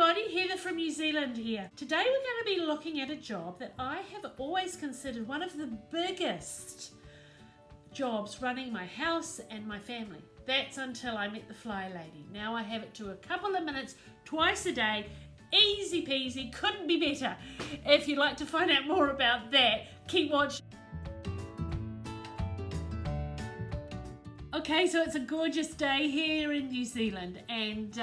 everybody, Heather from New Zealand here. Today we're going to be looking at a job that I have always considered one of the biggest jobs running my house and my family. That's until I met the Flylady. Now I have it to a couple of minutes twice a day. Easy peasy, couldn't be better. If you'd like to find out more about that, keep watching. Okay, so it's a gorgeous day here in New Zealand and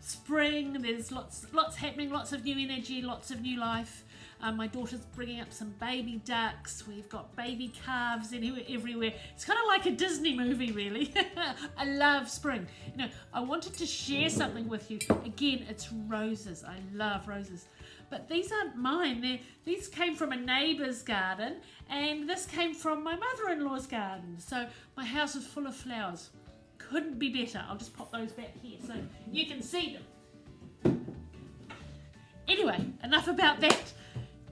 spring, there's lots happening, lots of new energy, lots of new life. My daughter's bringing up some baby ducks. We've got baby calves everywhere. It's kind of like a Disney movie, really. I love spring. You know, I wanted to share something with you. Again, it's roses. I love roses. But these aren't mine. These came from a neighbour's garden, and this came from my mother-in-law's garden. So my house is full of flowers. Couldn't be better. I'll just pop those back here so you can see them. Anyway, enough about that.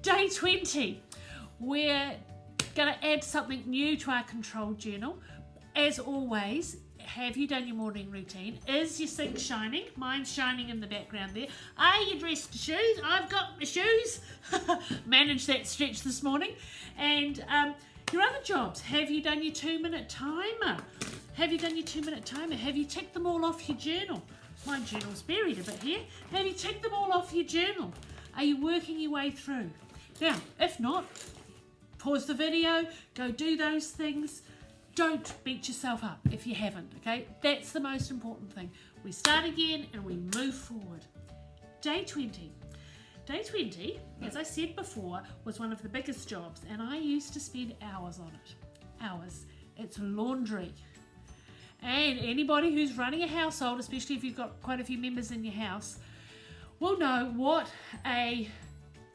Day 20. We're going to add something new to our control journal. As always, have you done your morning routine? Is your sink shining? Mine's shining in the background there. Are you dressed to shoes? I've got my shoes. Managed that stretch this morning. And your other jobs. Have you done your 2-minute timer? Have you done your 2-minute timer? Have you ticked them all off your journal? My journal's buried a bit here. Have you ticked them all off your journal? Are you working your way through? Now, if not, pause the video, go do those things. Don't beat yourself up if you haven't, okay? That's the most important thing. We start again and we move forward. Day 20. Day 20, as I said before, was one of the biggest jobs, and I used to spend hours on it. Hours. It's laundry. And anybody who's running a household, especially if you've got quite a few members in your house, will know what a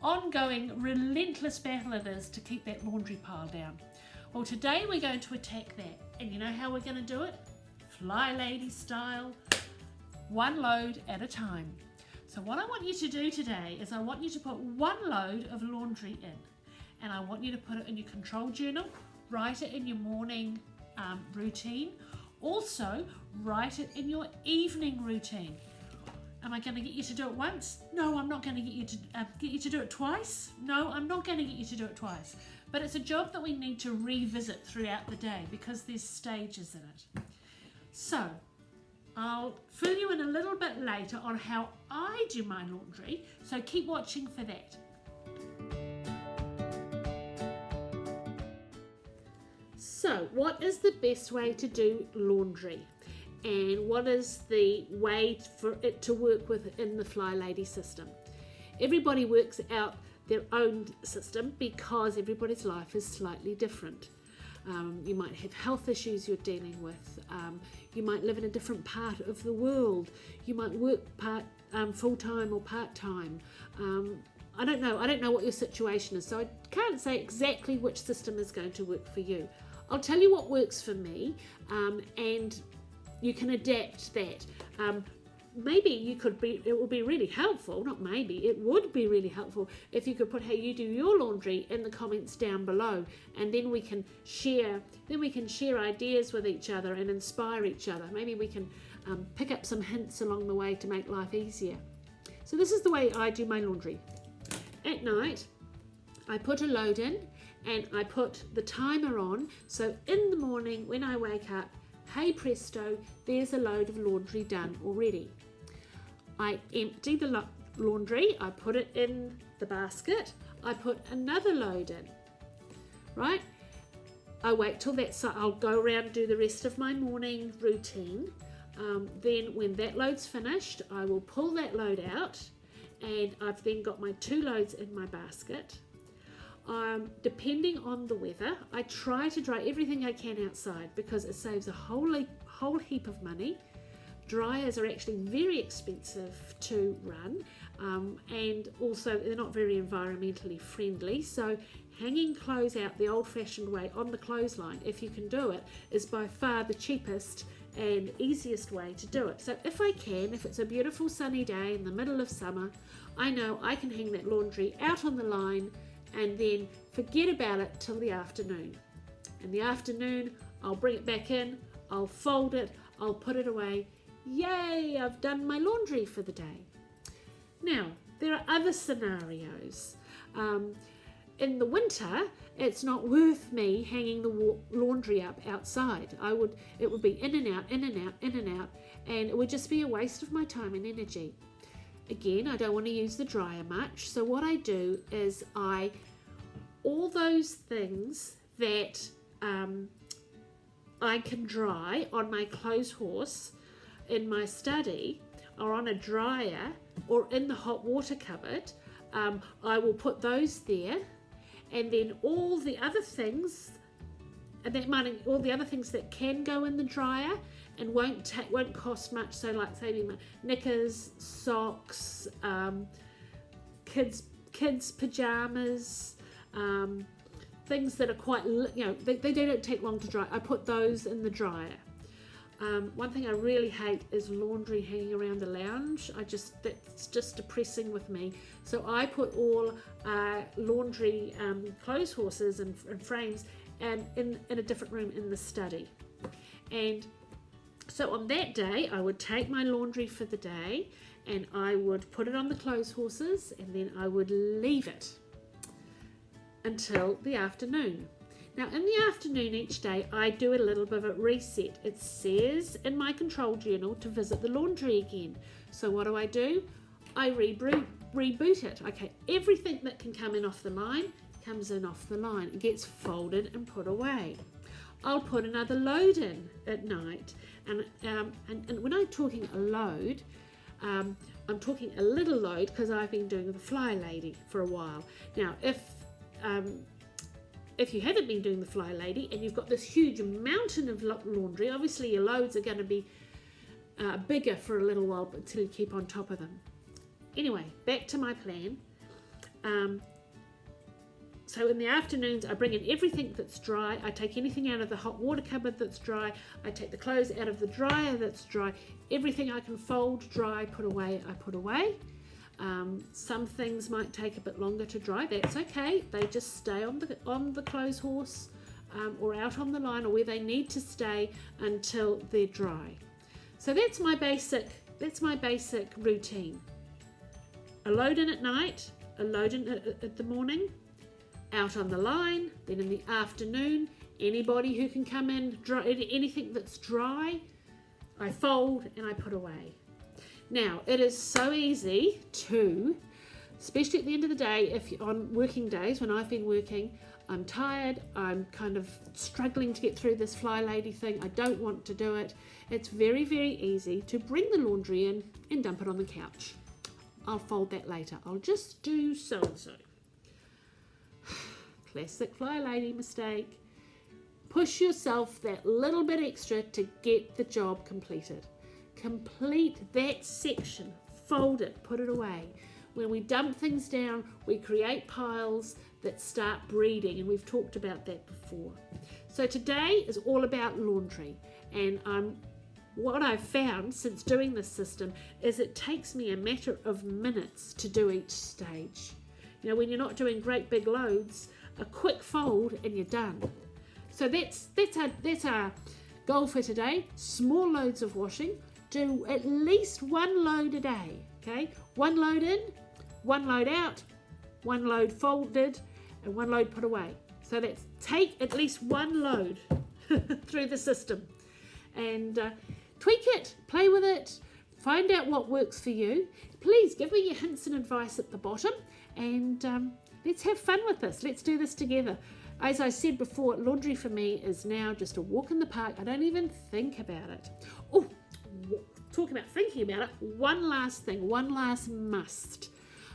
ongoing, relentless battle it is to keep that laundry pile down. Well, today we're going to attack that. And you know how we're going to do it? Flylady style, one load at a time. So what I want you to do today is I want you to put one load of laundry in. And I want you to put it in your control journal, write it in your morning routine. Also, write it in your evening routine. Am I going to get you to do it once? No, I'm not going to get you to do it twice. No, I'm not going to get you to do it twice. But it's a job that we need to revisit throughout the day because there's stages in it. So, I'll fill you in a little bit later on how I do my laundry, so keep watching for that. So, what is the best way to do laundry? And what is the way for it to work within the Flylady system? Everybody works out their own system because everybody's life is slightly different. You might have health issues you're dealing with. You might live in a different part of the world. You might work full-time or part-time. I don't know what your situation is, so I can't say exactly which system is going to work for you. I'll tell you what works for me, and you can adapt that. It would be really helpful, not maybe, it would be really helpful if you could put how you do your laundry in the comments down below, and then we can share ideas with each other and inspire each other. Maybe we can pick up some hints along the way to make life easier. So this is the way I do my laundry. At night, I put a load in and I put the timer on, so in the morning when I wake up, hey presto, there's a load of laundry done already. I empty the laundry, I put it in the basket, I put another load in, right? I wait till that's, I'll go around and do the rest of my morning routine. Then when that load's finished, I will pull that load out, and I've then got my 2 loads in my basket. Depending on the weather, I try to dry everything I can outside because it saves a whole heap of money. Dryers are actually very expensive to run, and also they're not very environmentally friendly, so hanging clothes out the old-fashioned way on the clothesline, if you can do it, is by far the cheapest and easiest way to do it. So if it's a beautiful sunny day in the middle of summer, I know I can hang that laundry out on the line and then forget about it till the afternoon. In the afternoon, I'll bring it back in, I'll fold it, I'll put it away. Yay, I've done my laundry for the day. Now, there are other scenarios. In the winter, it's not worth me hanging the laundry up outside. It would be in and out, in and out, in and out, and it would just be a waste of my time and energy. Again, I don't want to use the dryer much, so what I do is all those things that I can dry on my clothes horse in my study or on a dryer or in the hot water cupboard. I will put those there, and then all the other things, all the other things that can go in the dryer and won't cost much. So, like say my knickers, socks, kids pajamas, things that are quite, they don't take long to dry. I put those in the dryer. One thing I really hate is laundry hanging around the lounge. That's just depressing with me. So I put all laundry clothes horses and frames in a different room in the study. And so on that day, I would take my laundry for the day and I would put it on the clothes horses, and then I would leave it until the afternoon. Now in the afternoon each day I do a little bit of a reset. It says in my control journal to visit the laundry again. So what do? I reboot it. Okay, everything that can come in off the line comes in off the line. It gets folded and put away. I'll put another load in at night, and when I'm talking a load, I'm talking a little load because I've been doing the Flylady for a while. Now if you haven't been doing the Flylady and you've got this huge mountain of laundry, obviously your loads are going to be bigger for a little while until you keep on top of them. Anyway, back to my plan. So in the afternoons I bring in everything that's dry. I take anything out of the hot water cupboard that's dry. I take the clothes out of the dryer that's dry. Everything I can fold, dry, put away, I put away. Some things might take a bit longer to dry. That's okay. They just stay on the clothes horse or out on the line, or where they need to stay until they're dry. So that's my basic routine. A load in at night, a load in at the morning, out on the line. Then in the afternoon, anybody who can come in, dry, anything that's dry, I fold and I put away. Now, it is so easy to, especially at the end of the day, if you're on working days when I've been working, I'm tired, I'm kind of struggling to get through this Flylady thing, I don't want to do it. It's very, very easy to bring the laundry in and dump it on the couch. I'll fold that later. I'll just do so-and-so. Classic Flylady mistake. Push yourself that little bit extra to get the job completed. Complete that section, fold it, put it away. When we dump things down, we create piles that start breeding, and we've talked about that before. So today is all about laundry, and what I've found since doing this system is it takes me a matter of minutes to do each stage. When you're not doing great big loads, a quick fold and you're done. So that's our goal for today. Small loads of washing. Do at least one load a day, okay? One load in, one load out, one load folded, and one load put away. So that's take at least one load through the system, and tweak it, play with it, find out what works for you. Please give me your hints and advice at the bottom, and let's have fun with this. Let's do this together. As I said before, laundry for me is now just a walk in the park. I don't even think about it. Oh, talking about thinking about it, one last thing, one last must.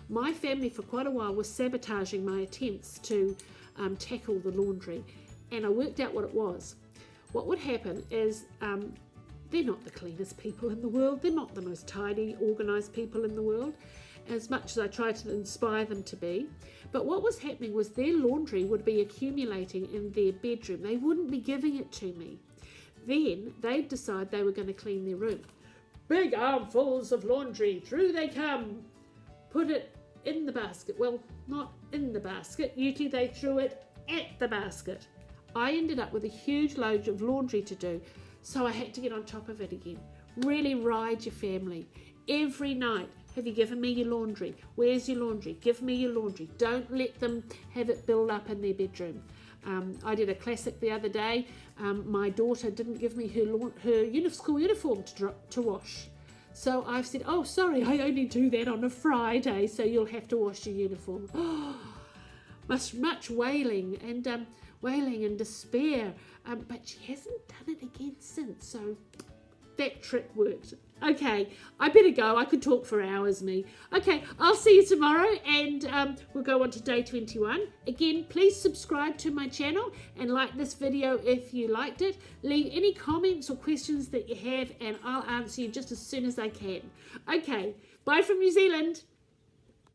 My family for quite a while was sabotaging my attempts to tackle the laundry, and I worked out what it was. What would happen is they're not the cleanest people in the world. They're not the most tidy, organised people in the world, as much as I tried to inspire them to be. But what was happening was their laundry would be accumulating in their bedroom. They wouldn't be giving it to me. Then they'd decide they were going to clean their room. Big armfuls of laundry, through they come. Put it in the basket. Well, not in the basket. Usually they threw it at the basket. I ended up with a huge load of laundry to do, so I had to get on top of it again. Really ride your family. Every night, have you given me your laundry? Where's your laundry? Give me your laundry. Don't let them have it build up in their bedroom. I did a classic the other day. My daughter didn't give me her school uniform to wash. So I've said, oh, sorry, I only do that on a Friday, so you'll have to wash your uniform. Much wailing and despair. But she hasn't done it again since, so that trick worked. Okay, I better go. I could talk for hours, me. Okay, I'll see you tomorrow, and we'll go on to day 21. Again, please subscribe to my channel and like this video if you liked it. Leave any comments or questions that you have, and I'll answer you just as soon as I can. Okay, bye from New Zealand.